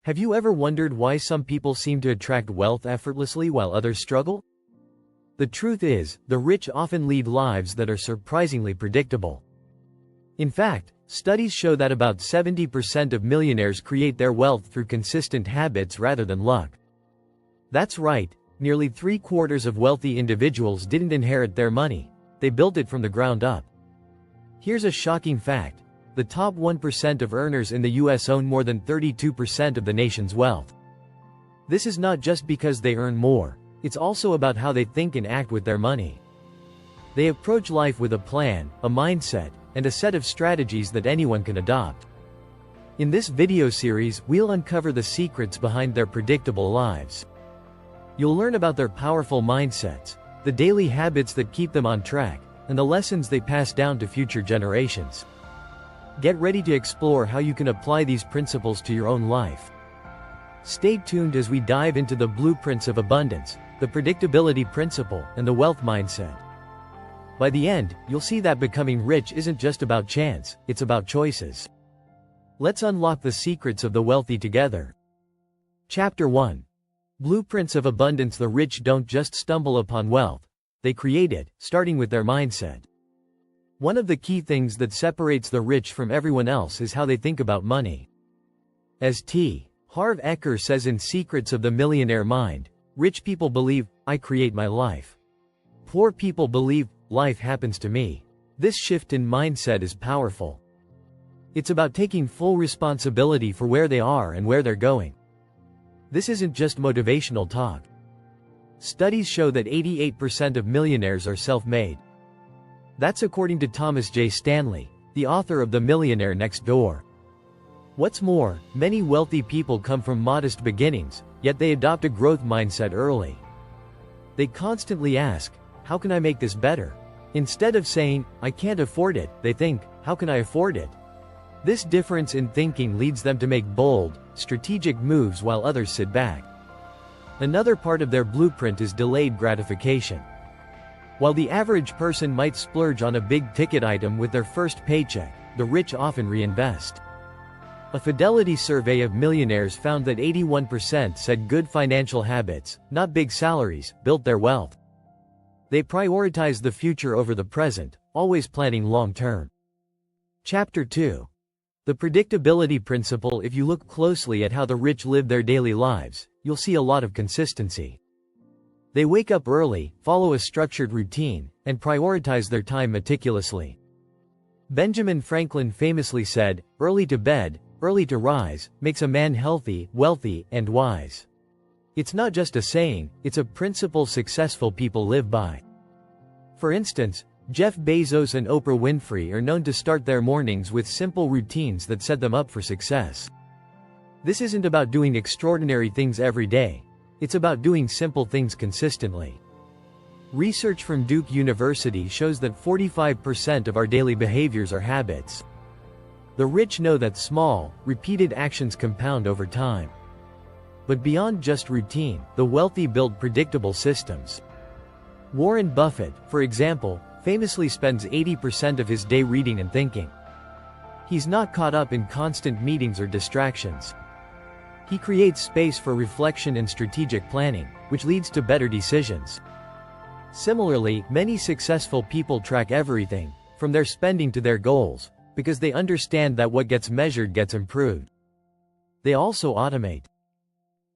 Have you ever wondered why some people seem to attract wealth effortlessly while others struggle? The truth is, the rich often lead lives that are surprisingly predictable. In fact, studies show that about 70% of millionaires create their wealth through consistent habits rather than luck. That's right, nearly 3/4 of wealthy individuals didn't inherit their money, they built it from the ground up. Here's a shocking fact. The top 1% of earners in the US own more than 32% of the nation's wealth. This is not just because they earn more, it's also about how they think and act with their money. They approach life with a plan, a mindset, and a set of strategies that anyone can adopt. In this video series, we'll uncover the secrets behind their predictable lives. You'll learn about their powerful mindsets, the daily habits that keep them on track, and the lessons they pass down to future generations. Get ready to explore how you can apply these principles to your own life. Stay tuned as we dive into the blueprints of abundance, the predictability principle, and the wealth mindset. By the end, you'll see that becoming rich isn't just about chance, it's about choices. Let's unlock the secrets of the wealthy together. Chapter 1. Blueprints of Abundance. The rich don't just stumble upon wealth, they create it, starting with their mindset. One of the key things that separates the rich from everyone else is how they think about money. As T. Harv Eker says in Secrets of the Millionaire Mind, rich people believe, I create my life. Poor people believe, life happens to me. This shift in mindset is powerful. It's about taking full responsibility for where they are and where they're going. This isn't just motivational talk. Studies show that 88% of millionaires are self-made. That's according to Thomas J. Stanley, the author of The Millionaire Next Door. What's more, many wealthy people come from modest beginnings, yet they adopt a growth mindset early. They constantly ask, how can I make this better? Instead of saying, I can't afford it, they think, how can I afford it? This difference in thinking leads them to make bold, strategic moves while others sit back. Another part of their blueprint is delayed gratification. While the average person might splurge on a big-ticket item with their first paycheck, the rich often reinvest. A Fidelity survey of millionaires found that 81% said good financial habits, not big salaries, built their wealth. They prioritize the future over the present, always planning long-term. Chapter 2. The Predictability Principle. If you look closely at how the rich live their daily lives, you'll see a lot of consistency. They wake up early, follow a structured routine, and prioritize their time meticulously. Benjamin Franklin famously said, early to bed, early to rise, makes a man healthy, wealthy, and wise. It's not just a saying, it's a principle successful people live by. For instance, Jeff Bezos and Oprah Winfrey are known to start their mornings with simple routines that set them up for success. This isn't about doing extraordinary things every day. It's about doing simple things consistently. Research from Duke University shows that 45% of our daily behaviors are habits. The rich know that small, repeated actions compound over time. But beyond just routine, the wealthy build predictable systems. Warren Buffett, for example, famously spends 80% of his day reading and thinking. He's not caught up in constant meetings or distractions. He creates space for reflection and strategic planning, which leads to better decisions. Similarly, many successful people track everything, from their spending to their goals, because they understand that what gets measured gets improved. They also automate.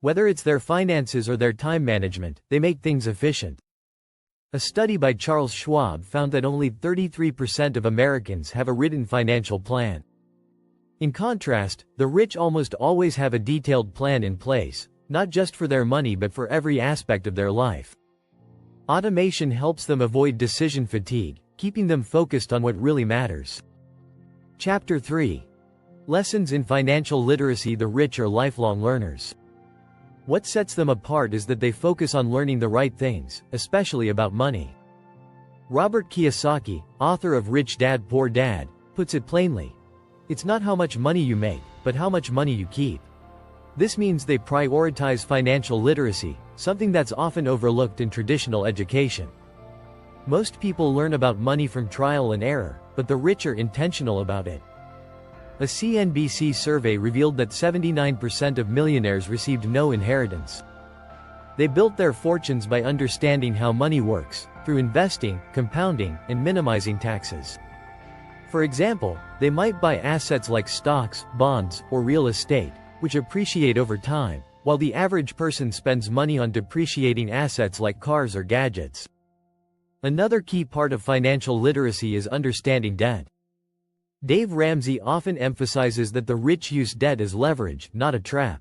Whether it's their finances or their time management, they make things efficient. A study by Charles Schwab found that only 33% of Americans have a written financial plan. In contrast, the rich almost always have a detailed plan in place, not just for their money but for every aspect of their life. Automation helps them avoid decision fatigue, keeping them focused on what really matters. Chapter 3. Lessons in Financial Literacy. The rich are lifelong learners. What sets them apart is that they focus on learning the right things, especially about money. Robert Kiyosaki, author of Rich Dad Poor Dad, puts it plainly. It's not how much money you make, but how much money you keep. This means they prioritize financial literacy, something that's often overlooked in traditional education. Most people learn about money from trial and error, but the rich are intentional about it. A CNBC survey revealed that 79% of millionaires received no inheritance. They built their fortunes by understanding how money works, through investing, compounding, and minimizing taxes. For example, they might buy assets like stocks, bonds, or real estate, which appreciate over time, while the average person spends money on depreciating assets like cars or gadgets. Another key part of financial literacy is understanding debt. Dave Ramsey often emphasizes that the rich use debt as leverage, not a trap.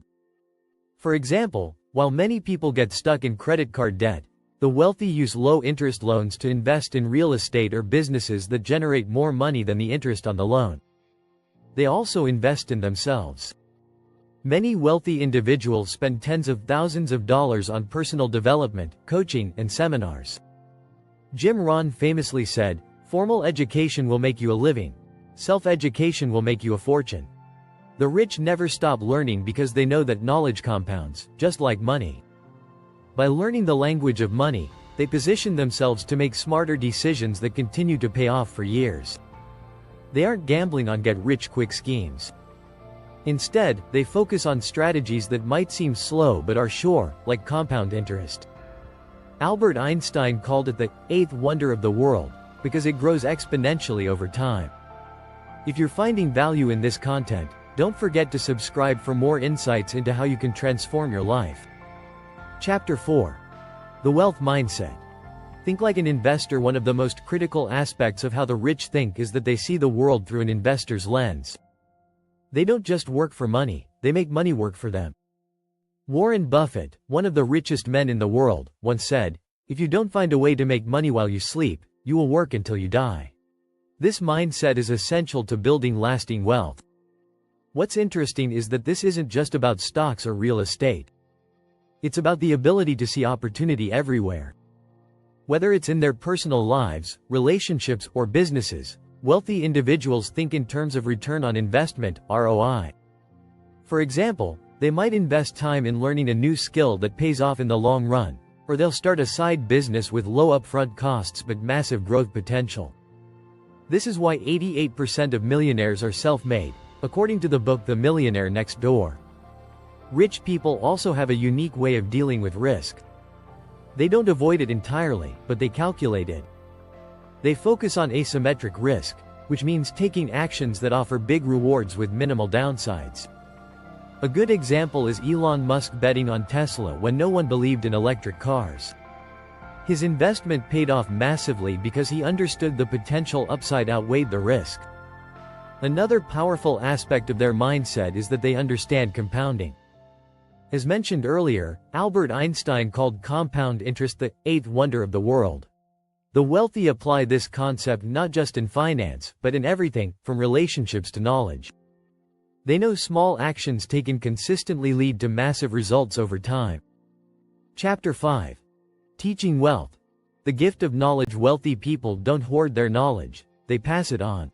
For example, while many people get stuck in credit card debt, the wealthy use low-interest loans to invest in real estate or businesses that generate more money than the interest on the loan. They also invest in themselves. Many wealthy individuals spend tens of thousands of dollars on personal development, coaching, and seminars. Jim Rohn famously said, "Formal education will make you a living. Self-education will make you a fortune." The rich never stop learning because they know that knowledge compounds, just like money. By learning the language of money, they position themselves to make smarter decisions that continue to pay off for years. They aren't gambling on get-rich-quick schemes. Instead, they focus on strategies that might seem slow but are sure, like compound interest. Albert Einstein called it the eighth wonder of the world, because it grows exponentially over time. If you're finding value in this content, don't forget to subscribe for more insights into how you can transform your life. Chapter 4. The Wealth Mindset. Think like an investor. One of the most critical aspects of how the rich think is that they see the world through an investor's lens. They don't just work for money, they make money work for them. Warren Buffett, one of the richest men in the world, once said, "If you don't find a way to make money while you sleep, you will work until you die." This mindset is essential to building lasting wealth. What's interesting is that this isn't just about stocks or real estate. It's about the ability to see opportunity everywhere. Whether it's in their personal lives, relationships, or businesses, wealthy individuals think in terms of return on investment, ROI. For example, they might invest time in learning a new skill that pays off in the long run, or they'll start a side business with low upfront costs but massive growth potential. This is why 88% of millionaires are self-made, according to the book The Millionaire Next Door. Rich people also have a unique way of dealing with risk. They don't avoid it entirely, but they calculate it. They focus on asymmetric risk, which means taking actions that offer big rewards with minimal downsides. A good example is Elon Musk betting on Tesla when no one believed in electric cars. His investment paid off massively because he understood the potential upside outweighed the risk. Another powerful aspect of their mindset is that they understand compounding. As mentioned earlier, Albert Einstein called compound interest the eighth wonder of the world. The wealthy apply this concept not just in finance, but in everything, from relationships to knowledge. They know small actions taken consistently lead to massive results over time. Chapter 5. Teaching wealth. The gift of knowledge. Wealthy people don't hoard their knowledge, they pass it on.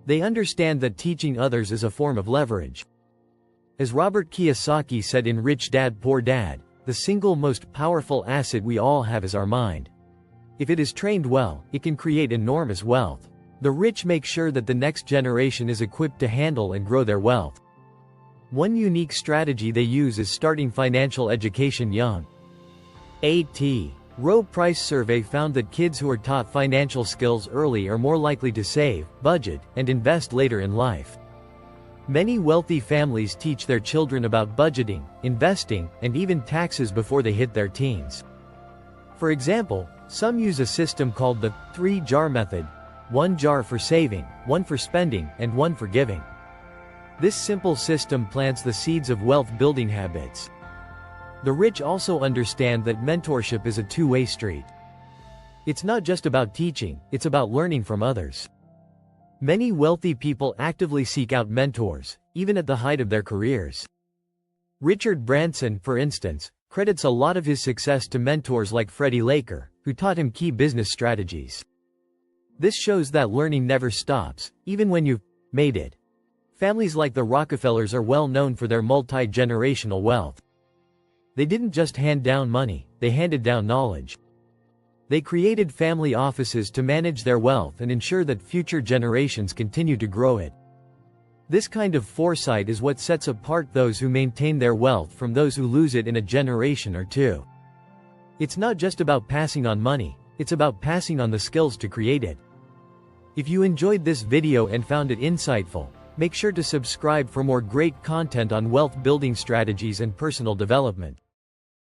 They understand that teaching others is a form of leverage. As Robert Kiyosaki said in Rich Dad Poor Dad, the single most powerful asset we all have is our mind. If it is trained well, it can create enormous wealth. The rich make sure that the next generation is equipped to handle and grow their wealth. One unique strategy they use is starting financial education young. A.T. Rowe Price survey found that kids who are taught financial skills early are more likely to save, budget, and invest later in life. Many wealthy families teach their children about budgeting, investing, and even taxes before they hit their teens. For example, some use a system called the 3-jar method: 1 jar for saving, 1 for spending, and 1 for giving. This simple system plants the seeds of wealth-building habits. The rich also understand that mentorship is a two-way street. It's not just about teaching, it's about learning from others. Many wealthy people actively seek out mentors, even at the height of their careers. Richard Branson, for instance, credits a lot of his success to mentors like Freddie Laker, who taught him key business strategies. This shows that learning never stops, even when you've made it. Families like the Rockefellers are well known for their multi-generational wealth. They didn't just hand down money, they handed down knowledge. They created family offices to manage their wealth and ensure that future generations continue to grow it. This kind of foresight is what sets apart those who maintain their wealth from those who lose it in a generation or two. It's not just about passing on money, it's about passing on the skills to create it. If you enjoyed this video and found it insightful, make sure to subscribe for more great content on wealth building strategies and personal development.